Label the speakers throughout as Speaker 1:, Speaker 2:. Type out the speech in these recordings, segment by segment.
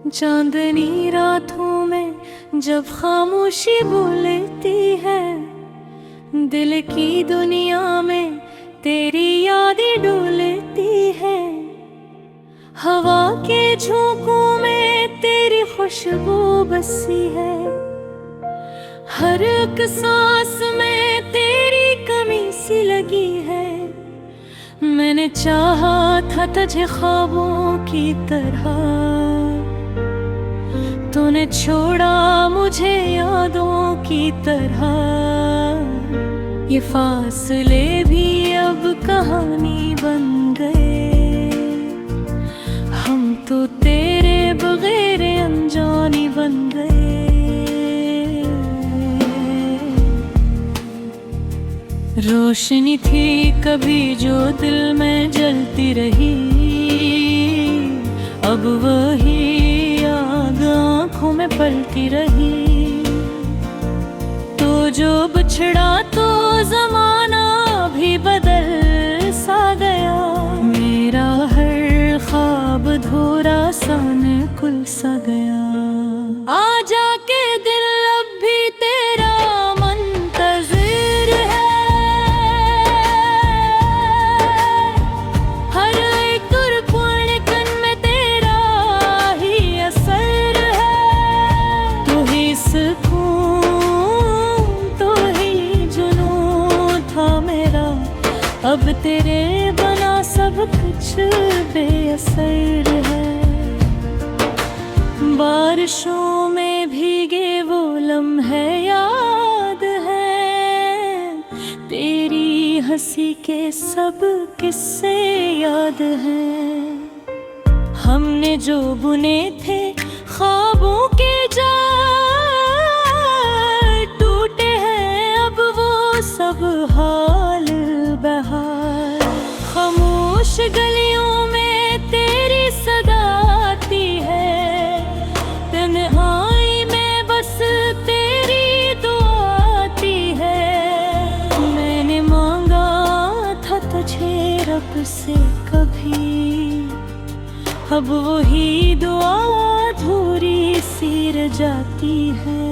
Speaker 1: चांदनी रातों में जब खामोशी बोलती है, दिल की दुनिया में तेरी यादें डोलती है। हवा के झोंकों में तेरी खुशबू बसी है, हर एक सांस में तेरी कमी सी लगी है। मैंने चाहा था तुझे ख्वाबों की तरह, तूने छोड़ा मुझे यादों की तरह। ये फासले भी अब कहानी बन गए, हम तो तेरे बगैर अनजानी बन गए। रोशनी थी कभी जो दिल में जलती रही, अब वही याद आँखों में पलती रही। तो जो बिछड़ा तो जमाना भी बदल सा गया, मेरा हर ख्वाब धोरा सा निकुल सा गया। आ जाके दिल अब भी तेरा मुंतज़िर है, हर एक धड़कन में तेरा ही असर है। तू ही सुकून, तू ही जुनून था मेरा, अब तेरे बना सब कुछ बेअसर है। बारिशों में भीगे वो लम्हे याद हैं, तेरी हंसी के सब किस्से याद हैं। हमने जो बुने थे ख्वाबों के जाल, टूटे हैं अब वो सब हाल बहाल। खामोश गलियों में तेरी सदा आती है, तन्हाई में बस तेरी दुआ आती है। मैंने मांगा था तुझे रब से कभी, अब वही दुआ अधूरी सी रह जाती है।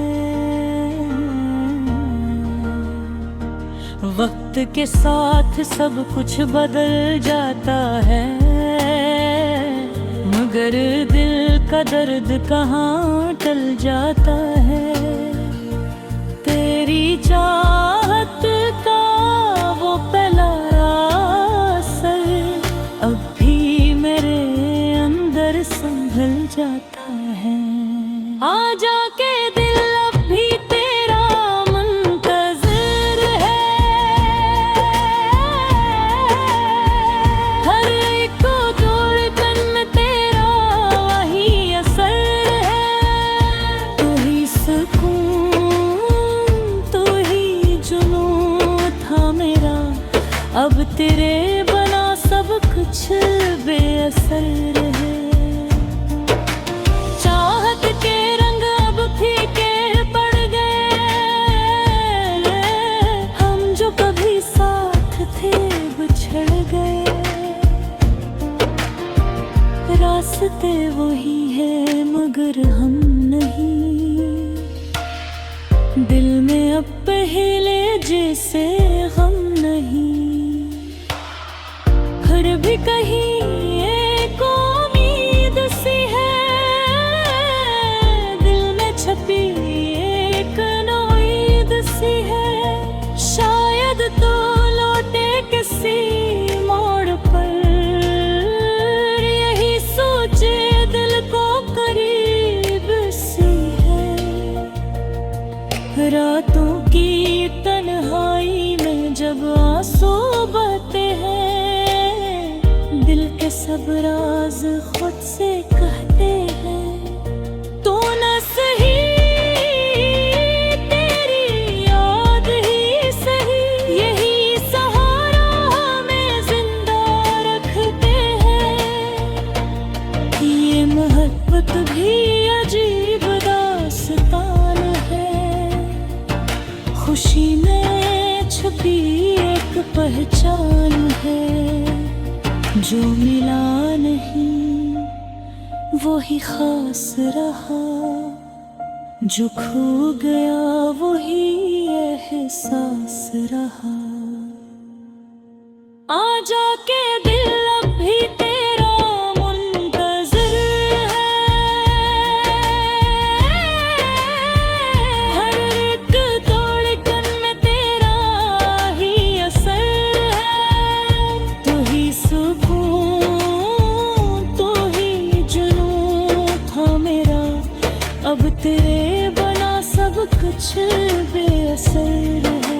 Speaker 1: वक्त के साथ सब कुछ बदल जाता है, मगर दिल का दर्द कहाँ टल जाता है। तेरी चाहत का वो पहला असर अब भी मेरे अंदर संभल जाता है। आ जाके दिल अब भी तेरा मुंतज़िर है, हर एक धड़कन में तेरा वही असर है। तू ही सुकून, तू ही जुनून था मेरा, अब तेरे बना सब कुछ बेअसर है। चाहत के रंग अब फीके पड़ गए, हम जो कभी साथ थे बिछड़ गए। रास्ते वही है मगर हम नहीं, दिल में अब पहले जैसे गम नहीं। फिर भी कहीं एक उम्मीद सी है, दिल में छपी एक नौईद सी है। शायद तो लौटे किसी मोड़ पर, यही सोचे दिल को करीब सी है। रातों की तन्हाई में जब आंसू बहते हैं, दिल के सब राज खुद से कहते हैं। तो न सही तेरी याद ही सही, यही सहारा हमें जिंदा रखते हैं। ये मोहब्बत भी अजीब दास्तान है, खुशी में छुपी एक पहचान है। जो मिला नहीं वही खास रहा, जो खो गया वही एहसास रहा। आ जाके दिल अब भी तेरा मुंतज़िर है, हर एक धड़कन में तेरा ही असर है। तू ही सुकून, तू ही जुनून था मेरा, अब तेरे बना सब कुछ बेअसर है।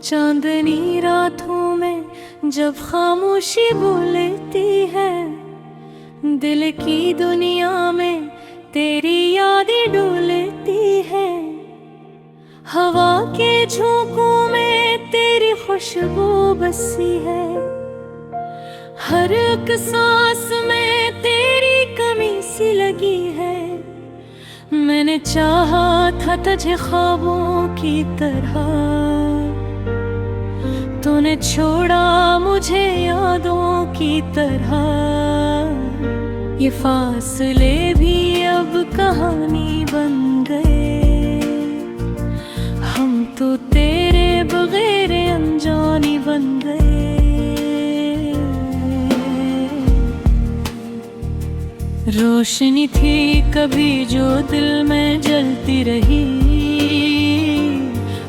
Speaker 1: चांदनी रातों में जब खामोशी बोलती है, दिल की दुनिया में तेरी यादें डोलती है। हवा के झोंकों में तेरी खुशबू बसी है, हर एक सांस में तेरी कमी सी लगी है। मैंने चाहा था तुझे ख्वाबों की तरह, तूने छोड़ा मुझे यादों की तरह। ये फासले भी अब कहानी बन गए, हम तो तेरे बगैर अनजानी बन गए। रोशनी थी कभी जो दिल में जलती रही,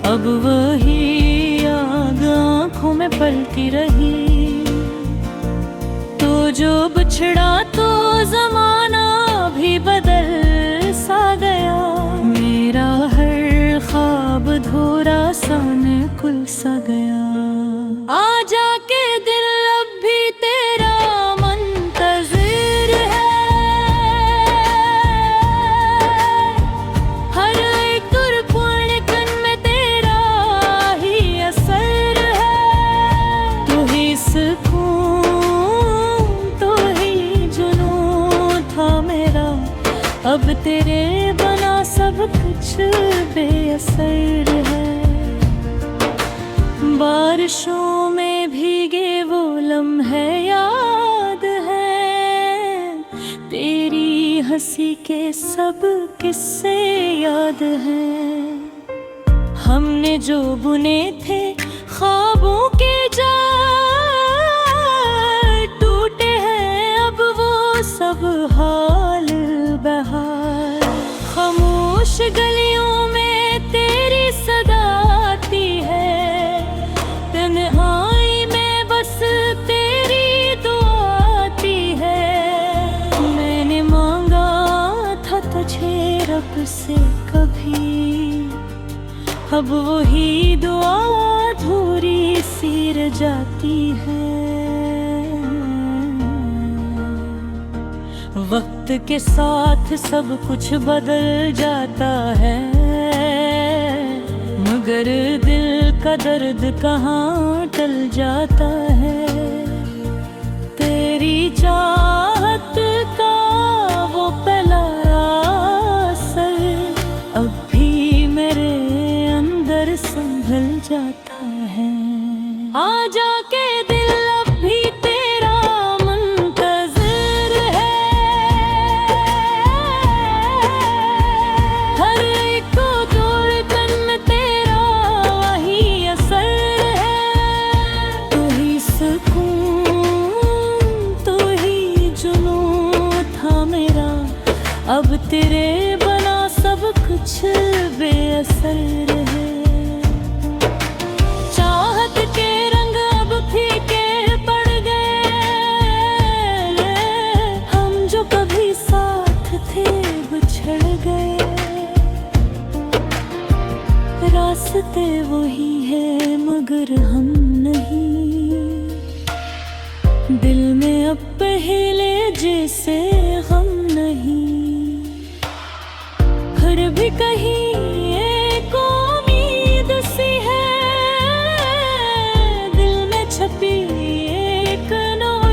Speaker 1: अब वही आग आँखों में पलती रही। तो जो बिछड़ा तो जमाना भी बदल सा गया, मेरा हर ख्वाब धोरा सा कुल सा गया। आ जाके दिल अब भी तेरा मुंतज़िर है, हर एक धड़कन में तेरा ही असर है। तू ही सुकून, तू ही जुनून था मेरा, अब तेरे बना सब कुछ बेअसर है। बारिशों में भीगे वो लम्हे याद हैं, तेरी हंसी के सब किस्से याद हैं। हमने जो बुने थे ख्वाबों के जाल, टूटे हैं अब वो सब हाल बहाल। खामोश गलियों में तेरी सदा आती है, तन्हाई में बस तेरी दुआ आती है। मैंने मांगा था तुझे रब से कभी, अब वही दुआ अधूरी सी रह जाती है। वक्त के साथ सब कुछ बदल जाता है, मगर दिल का दर्द कहाँ टल जाता है। तेरी चाहत का वो पहला असर अब भी मेरे अंदर संभल जाता है। आ जाके दिल अब भी तेरा मुंतज़िर है, हर एक धड़कन में तेरा वही असर है। तू ही सुकून, तू ही जुनून था मेरा, अब तेरे बना सब कुछ बेअसर है। चाहत के रंग अब फीके पड़ गए, हम जो कभी साथ थे बिछड़ गए। रास्ते वही है मगर हम नहीं, दिल में अब पहले जैसे गम नहीं। फिर भी कहीं एक उम्मीद सी है, दिल में छपी एक नवा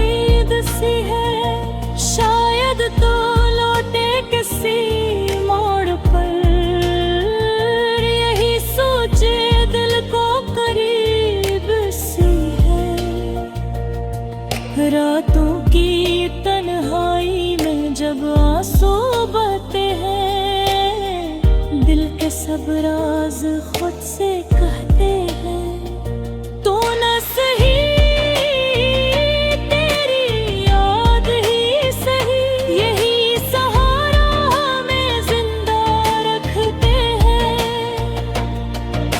Speaker 1: सोबतें हैं, दिल के सब राज खुद से कहते हैं। तो न सही तेरी याद ही सही, यही सहारा हमें जिंदा रखते हैं।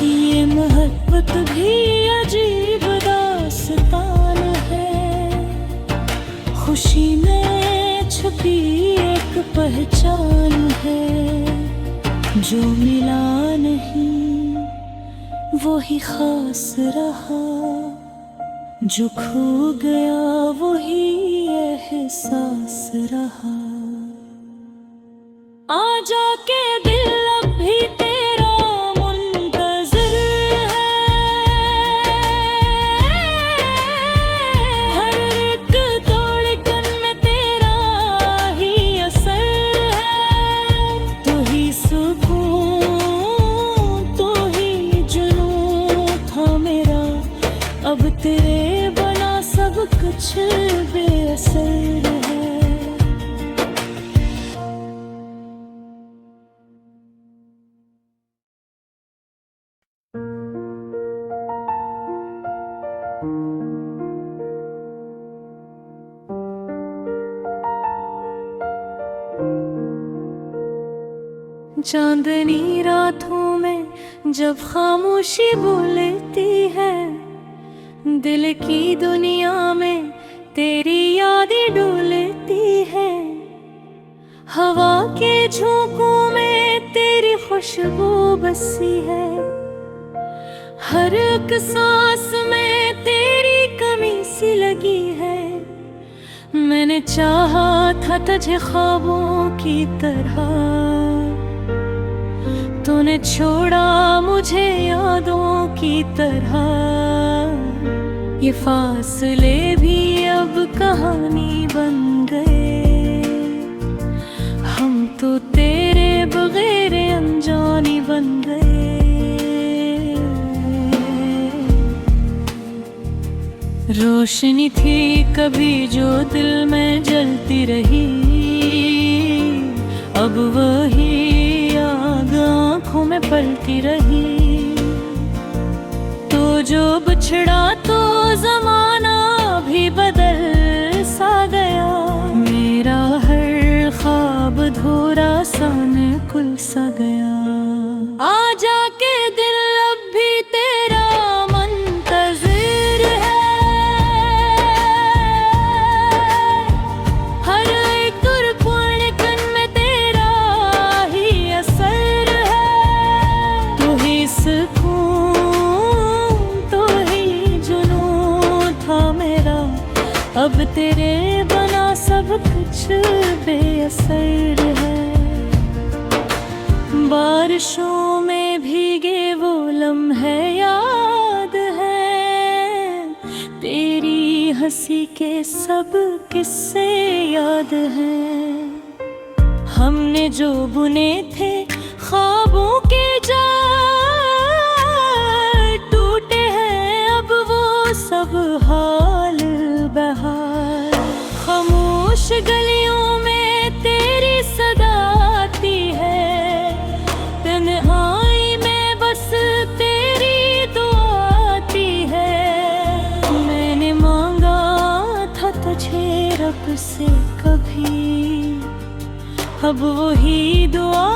Speaker 1: ये मोहब्बत भी अजीब दास्तान है, खुशी में छुपी एक पहचान है। जो मिला नहीं वो ही खास रहा, जो खो गया वो ही एहसास रहा। आ जाके दिल अब भी तेरा मुंतज़िर है, हर एक धड़कन में तेरा ही असर है। तू ही सुकून, तू ही जुनून था मेरा, अब तेरे बना सब कुछ बेअसर है। चांदनी रातों में जब खामोशी बोलती है, दिल की दुनिया में तेरी यादें डोलती है। हवा के झोंकों में तेरी खुशबू बसी है, हर एक सांस में तेरी कमी सी लगी है। मैंने चाहा था तुझे ख्वाबों की तरह, तूने छोड़ा मुझे यादों की तरह। ये फासले भी अब कहानी बन गए, हम तो तेरे बगैर अनजानी बन गए। रोशनी थी कभी जो दिल में जलती रही, अब वही याद आँखों में पलती रही। तो जो बिछड़ा तो जमाना भी बदल सा गया, मेरा हर ख्वाब धोरा सा कुल सा गया। आ जाके दिल अब भी तेरा मुंतज़िर है, हर एक धड़कन में तेरा ही असर है। तू ही सुकून, तू ही जुनून था मेरा, अब तेरे बना सब कुछ बेअसर है। बारिशों में भीगे वो लम्हे याद है, तेरी हंसी के सब किस्से याद हैं। हमने जो बुने थे ख्वाबों के जाल, टूटे हैं अब वो सब हाल बहाल। खामोश गलियों में तेरी सदा आती है, तन्हाई में बस तेरी दुआ आती है। मैंने मांगा था तुझे रब से कभी, अब वही दुआ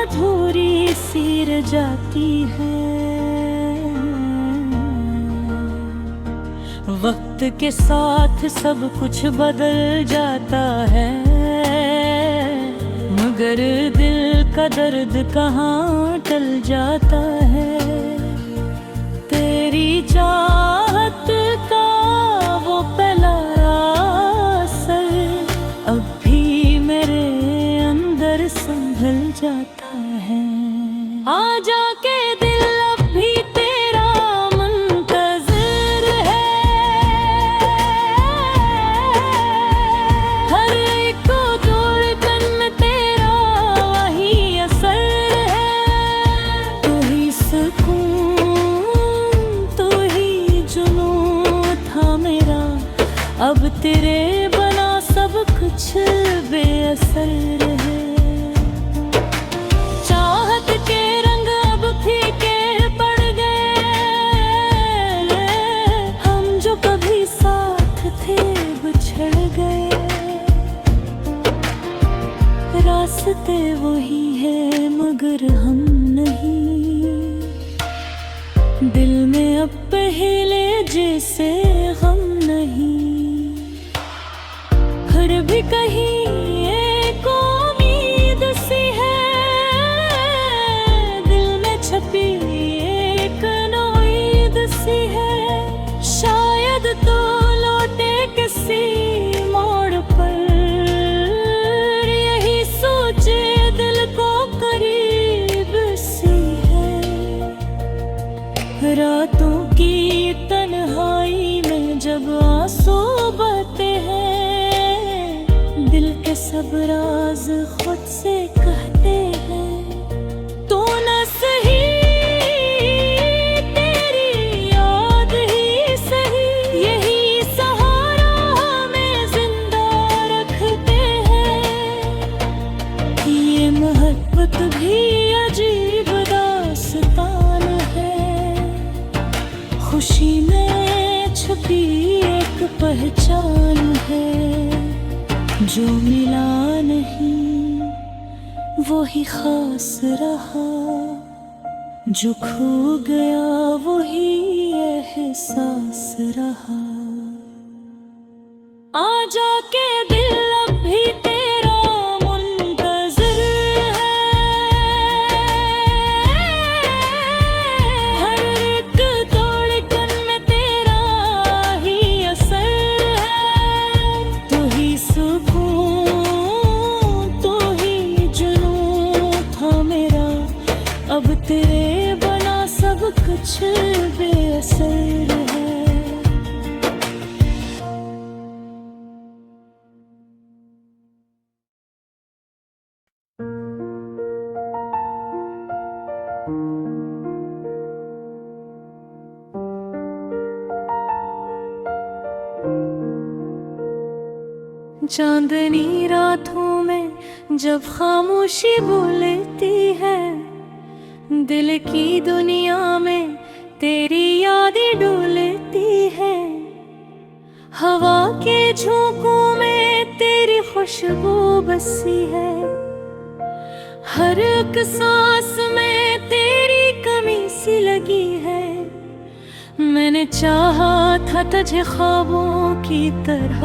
Speaker 1: अधूरी सी रह जाती है। वक्त के साथ सब कुछ बदल जाता है, मगर दिल का दर्द कहाँ टल जाता है। तेरी चाहत का वो पहला असर अब भी मेरे अंदर संभल जाता है। आ जाके दिल अब भी तेरा मुंतज़िर है, हर एक धड़कन में तेरा वही असर है। तू ही सुकून, तू ही जुनून था मेरा, अब तेरे बना सब कुछ बेअसर है। रास्ते वही है मगर हम नहीं। दिल में अब पहले जैसे हम नहीं, फिर भी कहीं एक उम्मीद सी है दिल में छपी, एक नौईद सी है। शायद तो लौटे किसी मोड़ पर, यही सोचे दिल को करीब सी है। रातों की तन्हाई में जब आंसू बहते हैं, दिल के सब राज खुद से कहते हैं। तो न सही तेरी याद ही सही, यही सहारा हमें जिंदा रखते हैं। ये मोहब्बत भी अजीब दास्तान है, खुशी में छुपी एक पहचान है। जो मिला नहीं वही खास रहा, जो खो गया वही एहसास रहा। आजा के दिल अब भी तेरा मुंतज़िर है, हर एक धड़कन में तेरा ही असर है। तू ही सुकून, तू ही जुनून था मेरा, अब तेरे बना सब कुछ बेअसर है। चांदनी रातों में जब खामोशी बोलती है, दिल की दुनिया में तेरी यादें डोलती है। हवा के झोंकों में तेरी खुशबू बसी है, हर एक सांस में तेरी कमी सी लगी है। मैंने चाहा था तुझे ख्वाबों की तरह,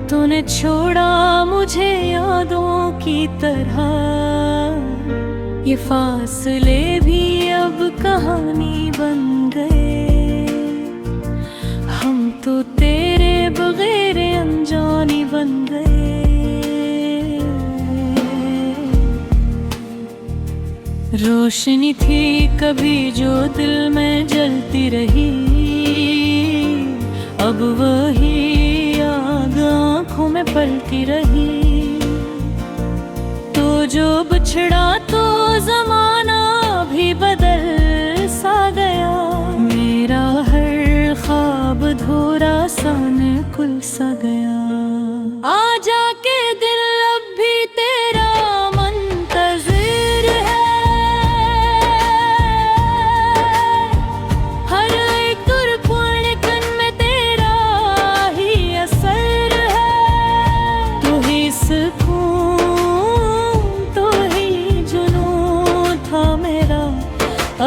Speaker 1: तूने छोड़ा मुझे यादों की तरह। ये फासले भी अब कहानी बन गए, हम तो तेरे बगैर अनजानी बन गए। रोशनी थी कभी जो दिल में जलती रही, अब वही आग आँखों में पलती रही। तो जो बिछड़ा तो जमाना भी बदल सा गया, मेरा हर ख्वाब धोरा सा कुल सा गया। आजा के दिल अब भी तेरा मुंतज़िर है, हर एक धड़कन में तेरा ही असर है। तू ही सुकून, तू ही जुनून था मेरा,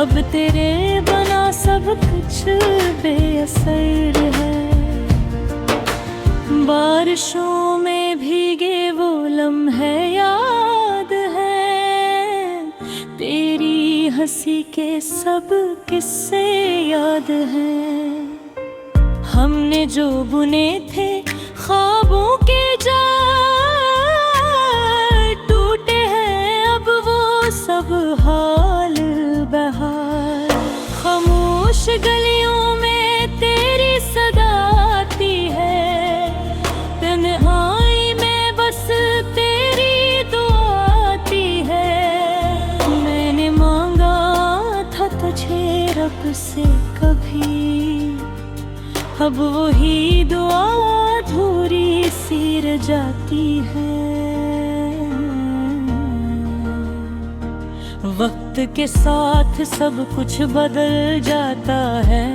Speaker 1: अब तेरे बना सब कुछ बेअसर है। बारिशों में भीगे वो लम्हे याद है, तेरी हंसी के सब किस्से याद हैं। हमने जो बुने थे ख्वाबों के जाल, टूटे हैं अब वो सब हाल बहाल। खामोश गलियों में तेरी सदा आती है, तन्हाई में बस तेरी दुआ आती है। मैंने मांगा था तुझे रब से कभी, अब वही दुआ अधूरी सी रह जाती है। वक्त के साथ सब कुछ बदल जाता है,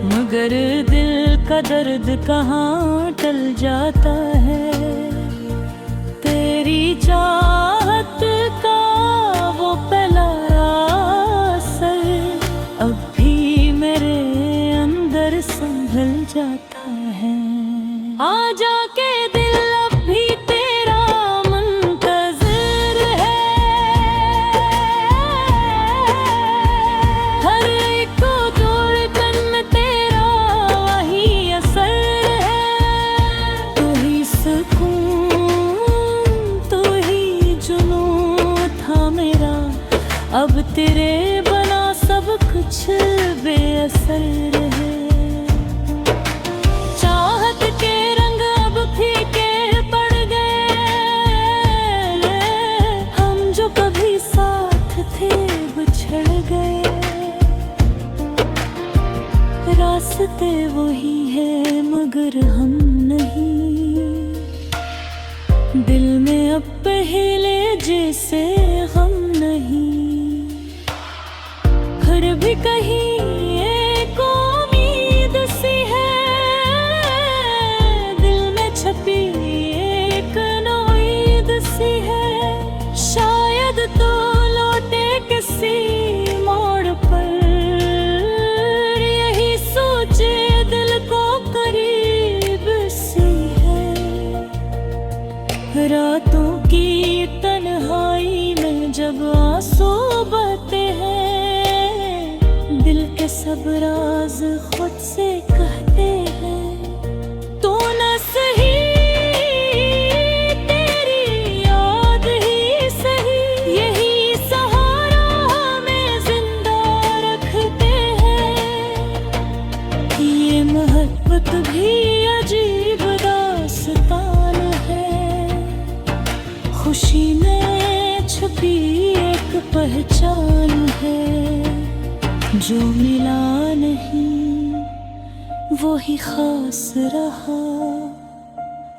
Speaker 1: मगर दिल का दर्द कहाँ टल जाता है। अब तेरे बना सब कुछ बेअसर है। चाहत के रंग अब फीके पड़ गए, हम जो कभी साथ थे बिछड़ गए। रास्ते वही है मगर हम नहीं, दिल में अब पहले जैसे हम नहीं। फिर भी कहीं एक उम्मीद सी है, दिल में छपी एक उम्मीद सी है। शायद तो लौटे किसी मोड़ पर, यही सोचे दिल को करीब सी है। रातों की तन्हाई में जब आंसू बहते हैं, दिल के सब राज खुद से कहते हैं। तो न सही तेरी याद ही सही, यही सहारा हमें जिंदा रखते हैं। ये मोहब्बत भी अजीब दास्तान है, खुशी में छुपी एक पहचान है। जो मिला नहीं वही खास रहा,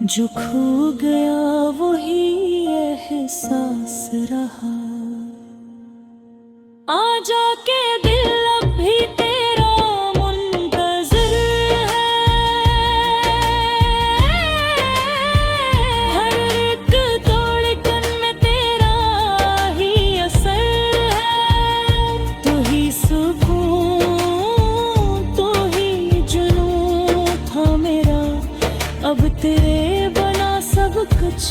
Speaker 1: जो खो गया वही एहसास रहा। आजा के दिल अब भी तेरा मुंतज़िर है, हर एक धड़कन में तेरा ही असर है। तू ही सुकून, तू ही जुनून था मेरा, अब तेरे बना सब कुछ